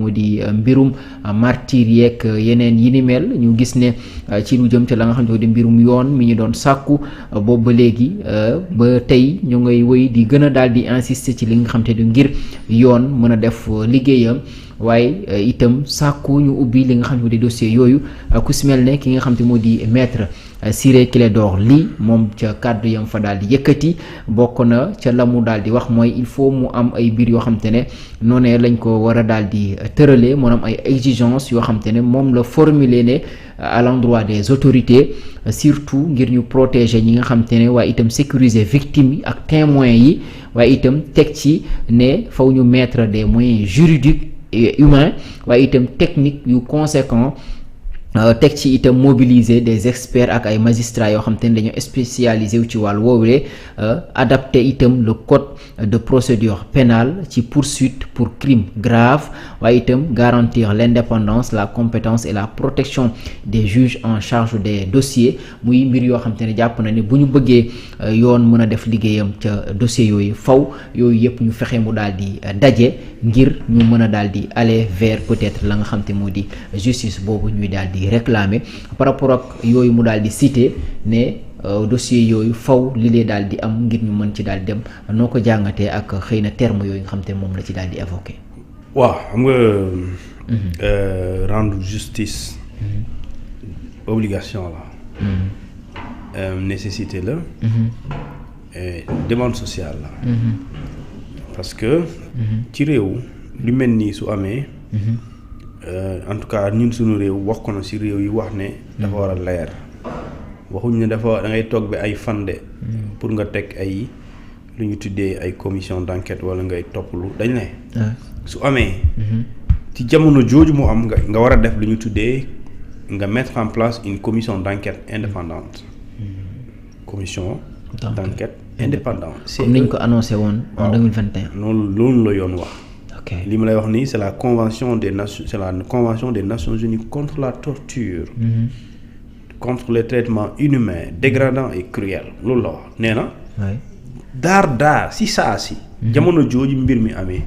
moo di mbirum martyr yeeg yeneen yi ni mel ñu gis ne ci lu jëm ca la nga xam ne di mbirum yoon mi ñu doon sàkku boobu ba léegi ba tey ñu ngay wëy di gën a daal di insister ci li nga xam te di ngir yoon mën a def liggéeyam waaye itam sàkku ñu ubbi li nga xam ne di dossier yooyu ku si mel ne ki nga xam te moo di maître Ciré Clédor Ly moom ca kàddu yam fa daal di yëkkati bokk na ca la mu daal di wax mooy il faut mu am ay mbir yoo xam te ne noonee lañ ko war a daal di tëralee maanaam ay exigences yoo xam te ne moom la formuler ne à l'endroit des autorités surtout ngir ñu protéger ñi nga xam te ne waaye itam sécuriser victimes yi ak témoins yi waaye itam teg ci ne faw ñu mettre des moyens juridiques et humains waaye itam techniques yu conséquents teg ci itam mobiliser des experts ak ay magistrats yoo xam te ne dañoo spécialisé wu ci wàllu woowule adapter itam le code de procédure pénale ci poursuite pour crime grave waaye itam garantir l'indépendance la compétence et la protection des juges en charge des dossiers muy mbir yoo xam te ne jàpp na ni bu ñu bëggee yoon mën a def liggéeyam ca dossier yooyu faw yooyu yëpp ñu fexe mu daal di daje ngir ñu mën a daal di aller vers peut-être la nga xam te moo di justice boobu ñuy daal di réclamer par rapport ak yooyu mu daal di citer ne dossier yooyu faw li lee daal di am ngir ñu mën ci daal dem noo ko jàngatee ak xëy na terme yooyu nga xam te moom la ci daal di évoquer. waaw xam nga rendre justice obligation la nécessité la demande sociale la parce que ci réew lu mel nii su amee en tout cas ñun suñu réew wax ko na ci réew yi wax ne dafa war a leer waxuñ ne dafa da ngay toog bi ay fande pour nga teg ay lu ñu tuddee ay commission d'enquête wala ngay topplu dañ ne su amee ci jamono jooju mu am nga war a def lu ñu tuddee nga mettre en place une commission d'enquête indépendante commission d'enquête indépendante comme niñ ko annoncé woon en 2021 loolu la yoon wax li ma lay wax nii c'est la convention des Nations Unies contre la torture contre les traitements inhumains dégradants et cruels loolu la wax nee na daar si saa si jamono jooju mbir mi amee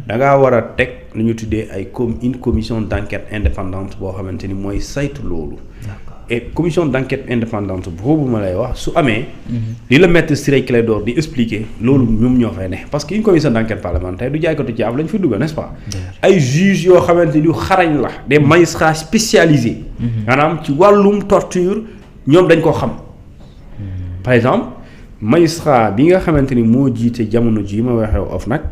da ngaa war a teg lu ñu tuddee ay une commission d'enquête indépendante boo xamante ni mooy saytu loolu et commission d'enquête indépendante boobu ma lay wax su amee li la maître Ciré Clédor di expliquer loolu ñoom ñoo fay ne parce que une commission d'enquête parlementaire du jaaykatu caaf lañ fi dugg n'est-ce pas ay juges yoo xamante ni xarañ la des magistrats spécialisés maanaam ci wàllum torture ñoom dañ ko xam par exemple magistrat bi nga xamante ni moo jiite jamono ji ma waxee OFNAC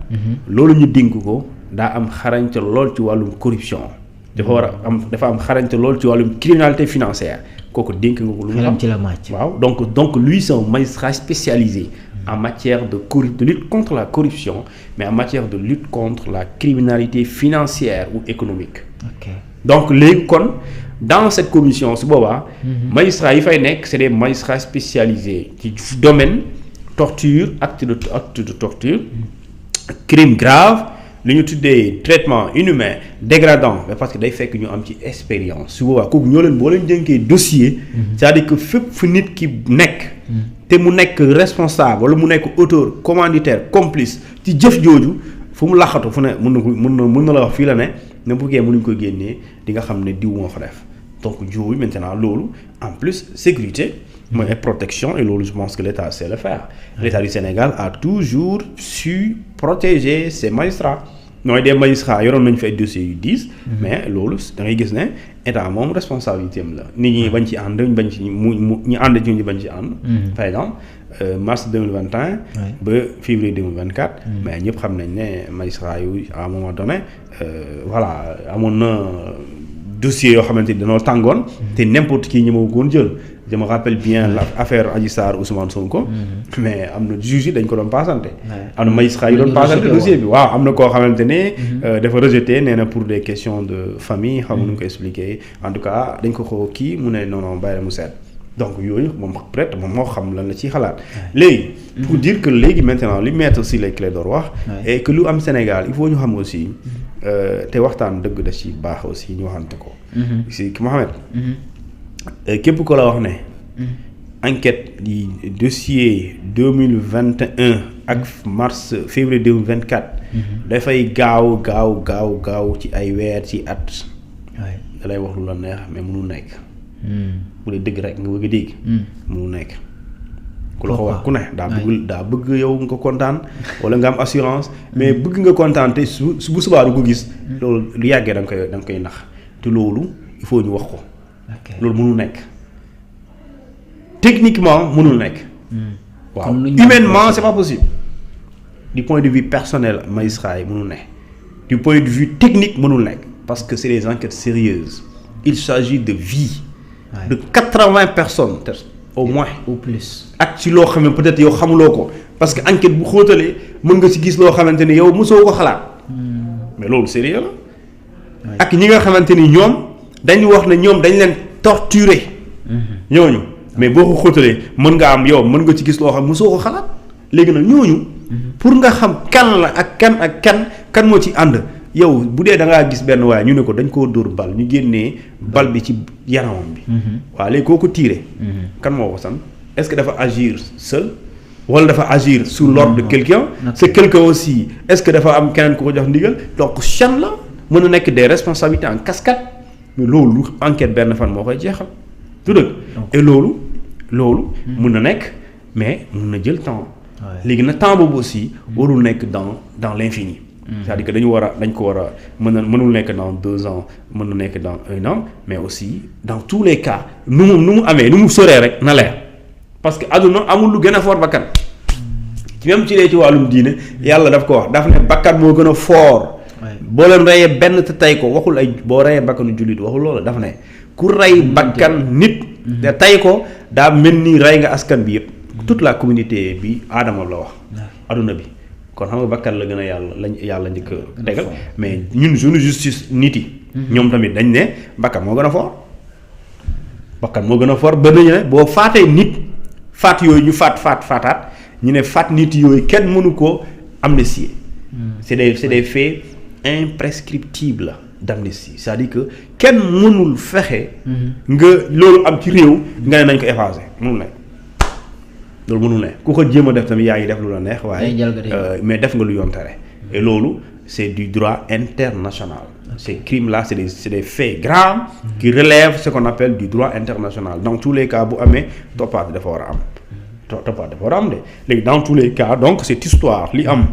loolu ñu dénk ko daa am xarañte lool ci wàllum corruption dafa am xarañte lool ci wàllum criminalité financière kooku dénk nga ko lu mu xam ci la màcc waaw donc lui c'est un magistrat spécialisé en matière de lutte contre la corruption mais en matière de lutte contre la criminalité financière ou économique donc léegi kon dans cette commission su boobaa magistrats yi fay nekk c'est des magistrats spécialisés ci domaine torture acte de torture crime grave li ñu tuddee traitement inhumain dégradant mais parce que day fekk ñu am ci expérience su boobaa kooku ñoo leen boo leen jënkee dossier c'est-à-dire que fépp fu nit ki nekk te mu nekk responsable wala mu nekk auteur commanditaire complice ci jëf jooju fu mu laxatu fu ne mën na la wax fii la ne bu mënuñ ko génnee di nga xam ne diw moo fa def donc jooyu maintenant loolu en plus sécurité mooy protection et loolu je pense que l'État sait le faire l'État du Sénégal a toujours su protéger ses magistrats nooy des magistrats yoroon nañu fi ay dossiers yu 10 mais loolu da ngay gis ne État moom responsabilité am la nit ñi bañ ci ànd bañ ci ñu ànd ci ñu bañ ci ànd par exemple mars 2021 ba février 2024 mais ñëpp xam nañ ne magistrats yu à un moment donné voilà amoon na dossiers yoo xamante ni dañoo tàngoon te n'importe qui ñi ma goon jël je me rappelle bien l'affaire Adji Sarr Ousmane Sonko mais am na juge yi dañ ko doon passante am na magistrat yi doon passante dossier bi waaw am na koo xamante ne dafa rejeté nee na pour des questions de famille xamu nu ko expliquer en tout cas dañ ko kii mu ne non bàyyi mu seet donc yooyu moom peut-être moom moo xam lan la ciy xalaat léegi pour dire que léegi maintenant li maître Ciré Clédor wax et que lu am Sénégal il faut ñu xam aussi te waxtaan dëgg da ci baax aussi ñu waxante ko si Mohamed képp ko la wax ne enquête di dossier 2021 ak février 2024 dafay gaaw ci ay weer ci at. da lay wax lu la neex mais mënul nekk. bu dee dëgg rek nga bëgg a dégg. mënul nekk. ku la ko wax ku ne daa bëgg yow nga kontaan wala nga am assurance mais bëgg nga kontaan te su bu subaa du ko gis. loolu lu yàggee da nga koy nax te loolu il faut ñu wax ko. loolu mënul nekk. techniquement mënul nekk. waaw humainement c'est pas possible. du point de vue personnel magistrat yi mënul nekk. du point de vue technique mënul nekk. parce que c'est des enquêtes sérieuses. Il s'agit de vie. De 80 personnes au moins. Ou plus. ak ci loo xam ne peut-être yow xamuloo ko parce que enquête bu xóotalee mën nga ci gis loo xamante ni yow mosoo ko xalaat. mais loolu sérieux la. ak ñi nga xamante ni ñoom dañu wax ne ñoom dañ leen torturer. ñooñu mais boo ko xóotalee mën nga am yow mën nga ci gis loo xam mosoo ko xalaat léegi nag ñooñu. pour nga xam kan la ak kan moo ci ànd. yow bu dee da ngaa gis benn waaye ñu ne ko dañ koo dóor bal ñu génnee bal bi ci yaramam bi. waaw léegi koo ko tiire. kan moo ko san est-ce que dafa agir seul wala dafa agir sous l'ordre de quelqu'un. c'est quelqu'un aussi est-ce que dafa am keneen ku ko jox ndigal donc chaîne la mën na nekk des responsabilités en cascade mais loolu enquête benn fan moo koy jeexal. du dëgg et loolu mën na nekk mais mën na jël temps. léegi nag temps boobu aussi warul nekk dans l'infini. c'est-à-dire que dañ ko war a mënul nekk dans 2 ans mën na nekk dans 1 an mais aussi dans tous les cas nu mu amee nu mu soree rek na leer parce que àdduna amul lu gën a fort bakkan même ci wàllum diine yàlla daf ko wax daf ne bakkan moo gën a fort. boo leen reyee benn te tey ko waxul ay boo reyee bakkanu jullit waxul loolu daf ne ku rey bakkan nit te tey ko daa mel ni rey nga askan bi yëpp toute la communauté bi aadama la wax àdduna bi. kon xam nga bakkan la gën a yàlla njëkk a tegal mais ñun suñu justice nit yi. ñoom tamit dañ ne bakkan moo gën a fort. bakkan moo gën a fort ba nañu ne boo faatee nit faat yooyu ñu faataat ñu ne faat nit yooyu kenn mënu ko amnistier. c'est des faits imprescriptibles d'amnistie c'est-à-dire que kenn mënul fexe. nga loolu am ci réew nga ne nañ ko effacer mënul nekk. loolu mënul ne ku ko jéem a def tamit yaa ngi def lu la neex waaye mais def nga lu yoon tere et loolu c'est du droit international. Ces crimes là c'est des faits graves qui relèvent ce qu'on appelle du droit international dans tous les cas bu amee toppaat dafa war a am de léegi dans tous les cas donc cette histoire li am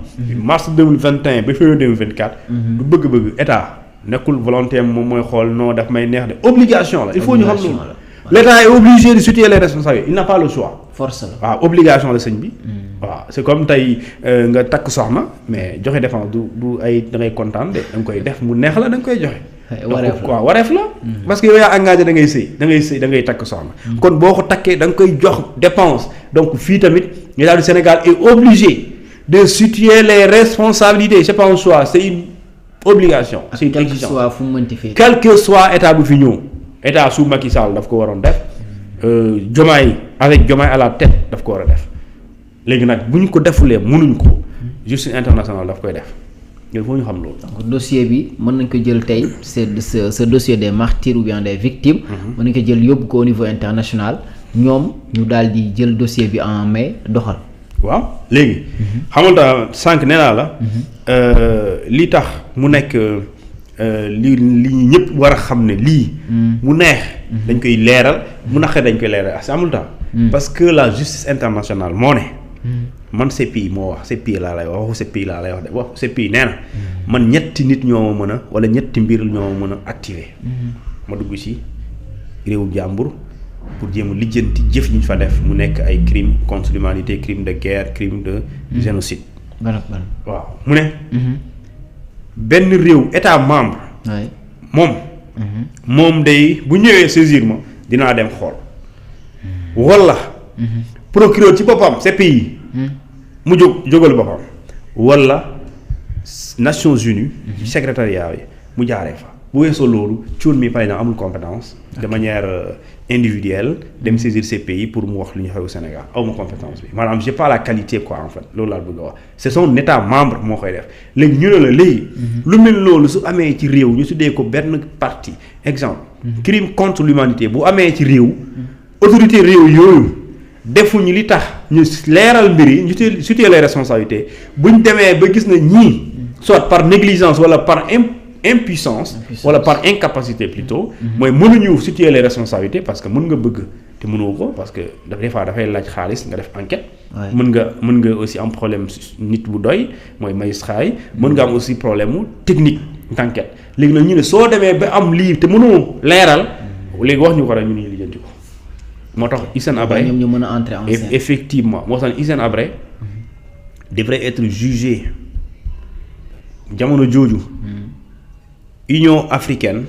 mars 2021 ba février 2024 du bëgg-bëgg état nekkul volonté moom mooy xool non daf may neex de obligation la il faut ñu xam loolu. L'État est obligé de situer les responsabilités il n'a pas le choix. force la waaw obligation la sëñ bi. waaw c'est comme tey nga takk soxna mais joxe défense du ay da ngay kontaan de da nga koy def mu neex la da nga koy joxe. wareef la. parce que yow yaa engagé da ngay takk soxna. kon boo ko takkee da nga koy jox dépense donc fii tamit l'État du Sénégal est obligé de situer les responsabilités c'est pas un choix c'est une obligation. c'est une exigence quel que soit état bu fi ñëw. état sous Macky Sall daf ko waroon def Diomaye avec Diomaye à la tête daf ko war a def léegi nag bu ñu ko defulee mënuñ ko justice internationale daf koy def il faut ñu xam loolu. donc dossier bi mën nañ ko jël tey c'est ce dossier des martyrs ou bien des victimes. mën nañ ko jël yóbbu ko au niveau international ñoom ñu daal di jël dossier bi en main doxal. waaw léegi. xamante sànq nee naa la. li tax mu nekk. li ñëpp war a xam ne lii. mu neex. dañ koy leeral mu naqare dañ koy leeral ak amul temps. parce que la justice internationale moo ne. man CPI moo wax CPI laa lay wax waxu CPI laa lay wax de waxu CPI nee na. man ñetti nit ñoo ma mën a wala ñetti mbir ñoo ma mën a activer. ma dugg ci réewu jàmbur pour jéem a lijjanti jëf ñu fa def mu nekk ay crimes contre l'humanité crime de guerre crime de génocide. waaw mu ne. benn réew état membre. moom day bu ñëwee saisir ma dinaa dem xool. wala. procureur ci boppam CPI. mu jógal boppam. wala Nations Unies. secrétariat yi mu jaaree fa. bu weesoo loolu cuun mi par exemple amul compétence. de manière individuelle dem saisir CPI pour mu wax lu ñu xew Sénégal awma compétence bi maanaam j'ai pas la qualité quoi en fait loolu laa bëgg a wax c'est son état membre moo koy def léegi ñu ne la léegi. lu mel loolu su amee ci réew ñu tuddee ko benn partie exemple. crime contre l'humanité bu amee ci réew. autorité réew yooyu defuñu li tax ñu leeral mbir yi ñu situer les responsabilités buñ demee ba gis na ñii soit par négligence wala par impuissance wala par incapacité plutôt mooy mënuñu situer les responsabilités parce que mën nga bëgg te mënoo ko parce que des fois dafay laaj xaalis nga def enquête mën nga aussi am problème nit bu doy mooy magistrat yi mën nga am aussi problème mu technique d'enquête léegi nag ñu ne soo demee ba am lii te mënoo leeral léegi wax ñu ko rek ñu ni lijjanti ko moo tax Hissène Habré ñoom ñu mën a entrer en scène effectivement moo tax Hissène Habré devrait être jugé jamono jooju Union africaine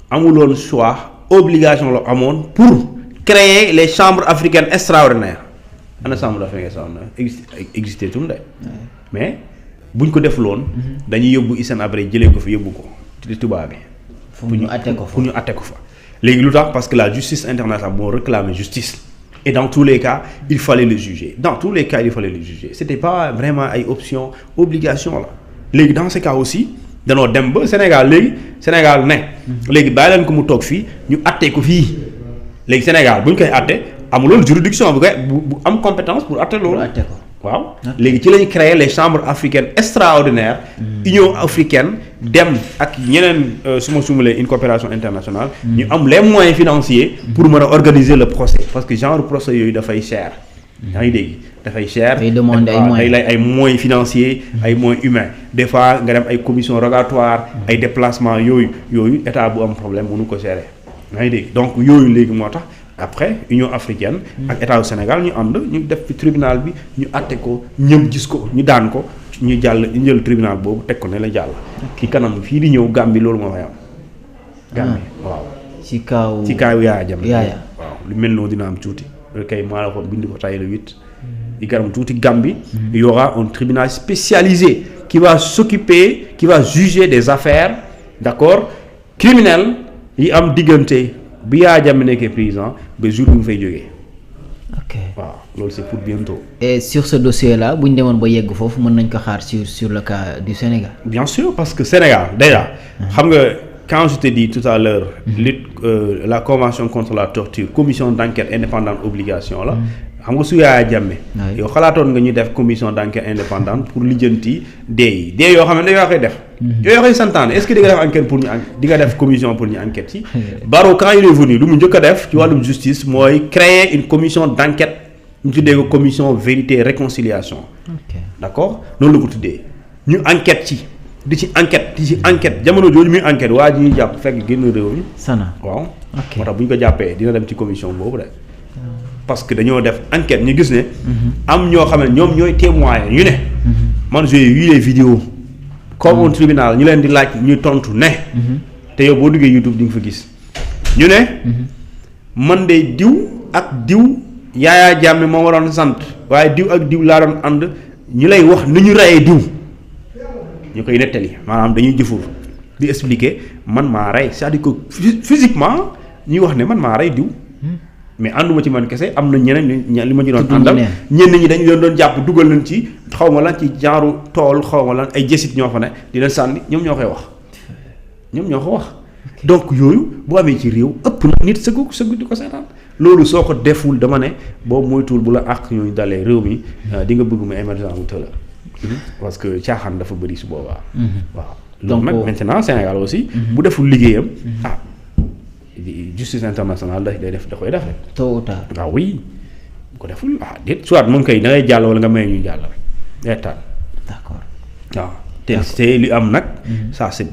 amuloon choix obligation la amoon pour créer les chambres africaines extraordinaires ana chambre africaine extraordinaire existé tum de mais buñ ko defuloon dañuy yóbbu Hissène Habré jëlee ko fa yóbbu ko ci tubaab bi pour ñu atte ko fa léegi lu tax parce que la justice internationale moo réclamé justice et dans tous les cas il fallait le juger c'était pas vraiment ay option obligation la léegi dans ce cas aussi danoo dem ba Sénégal ne léegi bàyyi leen ko mu toog fii ñu atte ko fii léegi Sénégal bu ñu koy atte amuloon juridiction bu am compétence pour atte loolu waaw léegi ci lañu créer les chambres africaines extraordinaires Union africaine dem ak ñeneen su ma sumulee une coopération internationale ñu am les moyens financiers pour mën a organiser le procès parce que genre procès yooyu dafay cher yaa ngi dégg dafay cher day lay ay moyens financiers ay moyens humains des fois nga dem ay commission rogatoire ay déplacement yooyu état bu am problème mënu ko gérer yaa ngi dégg donc yooyu léegi moo tax après Union africaine ak état du Sénégal ñu ànd ñu def fi tribunal bi ñu àtte ko ñëpp gis ko ñu daan ko ñu jël tribunal boobu teg ko ne la jàll ki kanam fii di ñëw Gambie loolu moo fay am Gambie waaw ci kaw Yaya Jammeh waaw lu mel noonu dina am tuuti kay maa la ko bind ko tay le 8 di garam tuuti Gambie il y aura un tribunal spécialisé qui va juger des affaires d'accord criminelles yi am diggante bi Yaya Jammeh nekkee président ba jour bi mu fay jógee. ok waaw loolu c'est pour bientôt. et sur ce dossier là bu ñu demoon ba yegg foofu mën nañ ko xaar sur le cas du Sénégal. bien sûr parce que Sénégal déjà. xam nga quand je te dis tout à l'heure la convention contre la torture commission d'enquête indépendante obligation la. xam nga su Yaya Jammeh yow xalaatoon nga ñu def commission d'enquête indépendante pour lijjanti dee yoo xam ne dañoo koy def. yoo koy santaane est-ce que di nga def enquête pour ñu di nga def commission pour ñu enquête ci. Barrow quand il est venu lu mu njëkk a def ci wàllum justice mooy créer une commission d'enquête ñu tuddee ko commission vérité réconciliation. d'accord noonu la ko tuddee ñu enquête ci di ci enquête jamono jooju muy enquête waa ji ñuy jàpp fekk génn réew mi. Sana waaw. moo tax bu ñu ko jàppee dina dem ci commission boobu de. parce que dañoo def enquête ñu gis ne. am ñoo xam ne ñoom ñooy témoin ñu ne. man j'ai vu les vidéos. comme au tribunal ñu leen di laaj ñuy tontu ne. te yow boo duggee YouTube di nga fa gis. ñu ne. man de diw ak diw Yaya Jammeh moo ma doon sant waaye diw ak diw laa doon ànd ñu lay wax ni ñu reyee diw. ñu koy nettali maanaam dañuy jëfur di expliquer man maa rey c'est-à-dire que physiquement ñuy wax ne man maa rey diw. mais ànduma ci man kese am na ñeneen li ma ci doon àndal ñenn ñi dañu doon jàpp dugal nañ ci xaw ma lan ci genre tool xaw ma lan ay jësit ñoo fa ne di leen sànni ñoom ñoo ko wax donc yooyu bu amee ci réew ëpp na nit sëggu di ko seetaan loolu soo ko deful dama ne boobu moytuwul bu la àq ñooñu dalee réew mi di nga bëgg mu émergence bu tëla parce que caaxaan dafa bëri su boobaa waaw donc nag maintenant Sénégal aussi bu deful liggéeyam justice internationale day def da koy def rek. tôt ou tard. waaw oui bu ko deful déet soit moom kay da ngay jàll wala nga may ñuy jàll rek reetaan. d'accord waaw te li am nag. ça c'est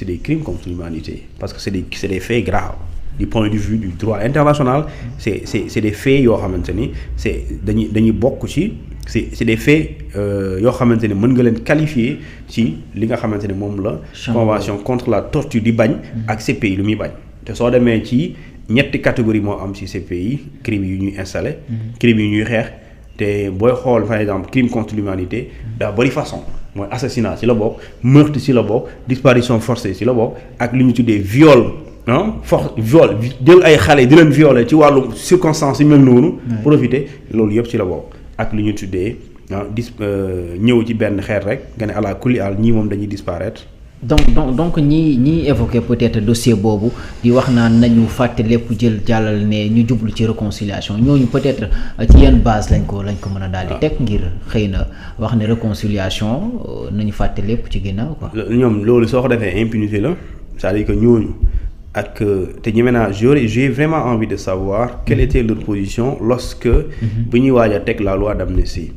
des crimes contre l'humanité parce que c'est des faits graves du point de vue du droit international c'est des faits yoo xamante ni dañuy bokk ci c'est des faits yoo xamante ni mën nga leen qualifier ci li nga xamante ni moom la. convention contre la torture di bañ. ak CPI lu muy bañ. te soo demee ci ñetti catégorie moo am ci CPI crimes yu ñuy installé. crimes yu ñuy xeex te booy xool par exemple crime contre l'humanité daa bari façon mooy assassinat ci la bokk meurtre ci la bokk disparition forcée ci la bokk ak li ñu tuddee viol viol jël ay xale di leen violer ci wàllu circonstances yi mel noonu. profiter loolu yëpp ci la bokk ak li ñu tuddee ñëw ci benn xeet rek nga ne ala kulli al ñii moom dañuy disparaître donc ñi évoqué peut-être dossier boobu di wax naan nañu fàtte lépp jël jàllal ne ñu jublu ci réconciliation ñooñu peut-être ci yenn base lañ ko mën a daal di teg ngir xëy na wax ne réconciliation nañu fàtte lépp ci ginnaaw quoi. ñoom loolu soo ko defee impunité la c'est-à-dire que ñooñu ak te ñeme naa j'ai vraiment envie de savoir quelle était leur position lorsque bu ñuy waaj a teg la loi d'amnistie.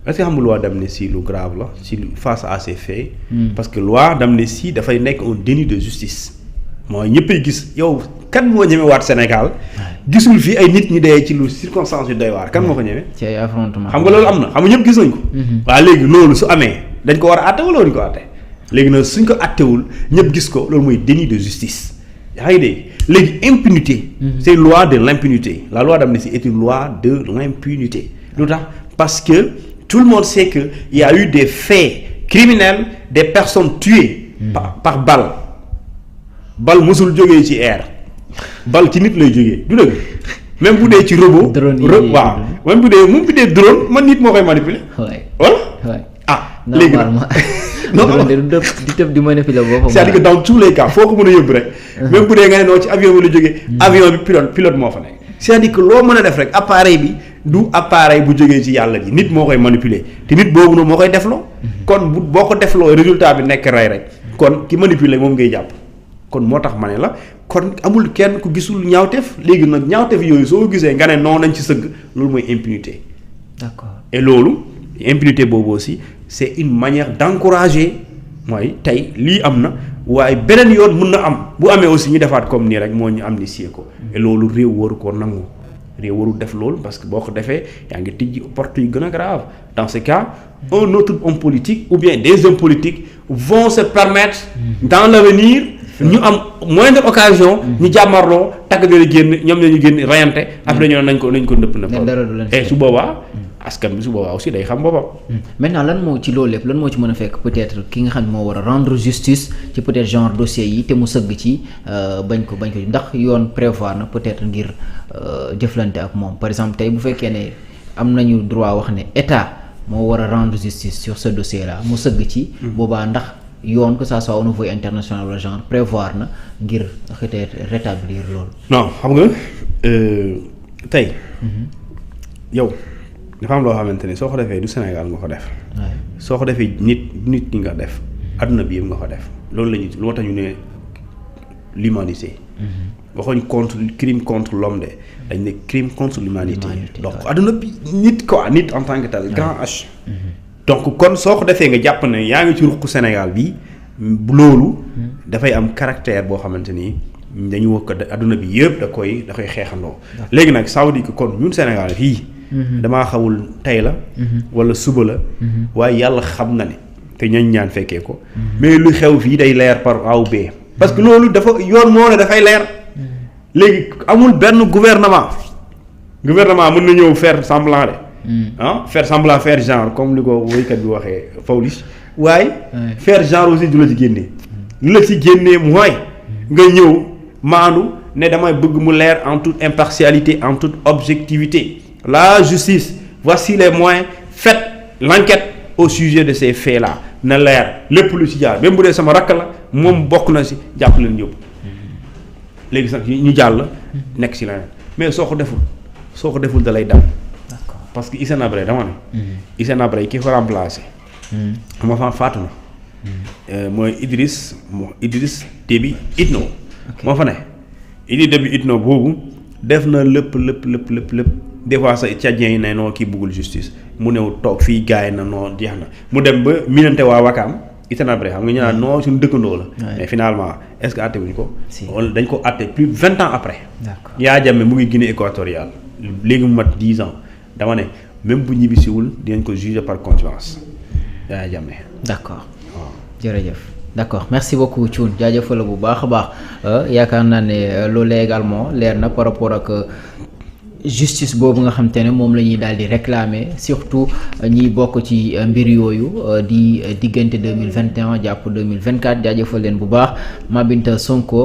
est-ce que xam nga loi d'amnistie lu grave la ci face à ces faits. parce que loi d'amnistie dafay nekk un déni de justice. mooy ñëppay gis yow kan moo ñeme waat Sénégal gisul fii ay nit ñi dee ci lu circonstance yu doy waar kan moo ko ñeme. ci ay affrontement xam nga loolu am na xam nga ñëpp gis nañ ko. waaw léegi loolu su amee dañ ko war a àtte wala waruñu ko àtte léegi nag suñ ko àttewul ñëpp gis ko loolu mooy déni de justice. yaa ngi dégg léegi impunité. c'est une loi de l'impunité la loi d'amnistie est une loi de l'impunité. lu tax parce que tout le monde sait que il y a eu des faits criminels des personnes tuées par balle musul jógee ci air balle ci nit lay jógee du dëgg même bu dee ci robot waaw même bu dee drone man nit moo koy manipuler wala léegi non di tëb di manipuler boppam c'est-à-dire que dans tous les cas foo ko mën a yóbbu rek même bu dee nga ne noo ci avion bi la jógee avion bi pilote moo fa nekk c'est-à-dire que loo mën a def rek appareil bi du appareil bu jógee ci yàlla ji nit moo koy manipuler te nit boobu noonu moo koy defloo kon boo ko defloo résultat bi nekk rey rek kon ki manipuler moom ngay jàpp kon moo tax ma ne la kon amul kenn ku gisul ñaawteef léegi nag ñaawteef yooyu soo gisee nga ne non nañ ci sëgg loolu mooy impunité. d'accord et loolu impunité boobu aussi c'est une manière d'encourager mooy tey lii am na waaye beneen yoon mun na am bu amee aussi ñu defaat comme nii rek moo ñu amnistier ko et loolu réew waru ko nangu réew warul def loolu parce que boo ko defee yaa ngi tijji porte yu gën a grave dans ce cas un autre homme politique ou bien des hommes politiques vont se permettre dans l'avenir ñu am moindre occasion ñu jàmmarloo tàgg jooju génn ñoom ñoo ñu génn rayante après ñu ne nañ ko nëpp et su boobaa askan bi su boobaa aussi day xam boppam. maintenant lan moo ci loolu lépp lan moo ci mën a fekk peut-être ki nga xam ne moo war a rendre justice ci peut-être genre dossier yi te mu sëgg ci bañ ko ndax yoon prévoir na peut-être ngir jëflante ak moom par exemple tey bu fekkee ne am nañu droit wax ne état moo war a rendre justice sur ce dossier là mu sëgg ci. boobaa ndax yoon que ça soit au niveau international wala genre prévoir na ngir peut-être rétablir loolu. non xam nga tey. yow. dafa am loo xamante ni soo ko defee du Sénégal nga ko def. soo ko defee nit ñi nga def adduna bi yëpp nga ko def loolu la ñuy loo tax ñu ne l'humanité. waxuñ contre crime contre l'homme de dañ ne crime contre l'humanité. donc adduna bi nit quoi nit en tant que tel grand H. donc kon soo ko defee nga jàpp ne yaa ngi ci ruqu Sénégal bi loolu. dafay am caractère boo xamante ni dañu wax ko adduna bi yëpp da koy xeexandoo. léegi nag ça veut dire que kon ñun Sénégal fii. damaa xawul tey la wala suba la waaye yàlla xam na ne te ñaan fekkee ko mais lu xew fii day leer par A ou B parce que loolu dafa yoon moo ne dafay leer léegi amul benn gouvernement mën na ñëw faire semblant de faire semblant faire genre comme li ko woykat bi waxee Pawlish waaye faire genre aussi du la ci génnee lu la ci génnee mooy nga ñëw maandu ne damay bëgg mu leer en toute impartialité en toute objectivité. La justice voici les moyens faites l'enquête au sujet de ces faits-là na leer lépp lu ci jaar même bu dee sama rakk la moom bokk na ci jàpp leen yóbbu léegi sax ñu jàll nekk ci leneen mais soo ko deful da lay dal parce que Hissène Habré dama ne Hissène Habré ki ko remplacé ma fa faatu na mooy Idriss Déby Itno moo fa ne Idriss Déby Itno boobu def na lépp des fois sa Tchadien yi ne noo kii bëggul justice mu new toog fii gaay na noo jeex na mu dem ba minante waa Wakaam Hissène Habré xam nga ñu naan noo suñu dëkkandoo la mais finalement est-ce que àtte wuñ ko dañ ko àtte plus 20 ans après Yaya Jammeh mu ngi Guinée équatoriale léegi mu mat 10 ans dama ne même bu ñibbisiwul dinañ ko juger par contumace Yaya Jammeh d'accord jërëjëf d'accord merci beaucoup Thioune jaajëfal la bu baax a baax yaakaar naa ne loolu également leer na par rapport ak justice boobu nga xam te ne moom la ñuy daal di réclamer surtout ñiy bokk ci mbir yooyu di diggante 2021 jàpp 2024 jaajëfal leen bu baax Mabinta Sonko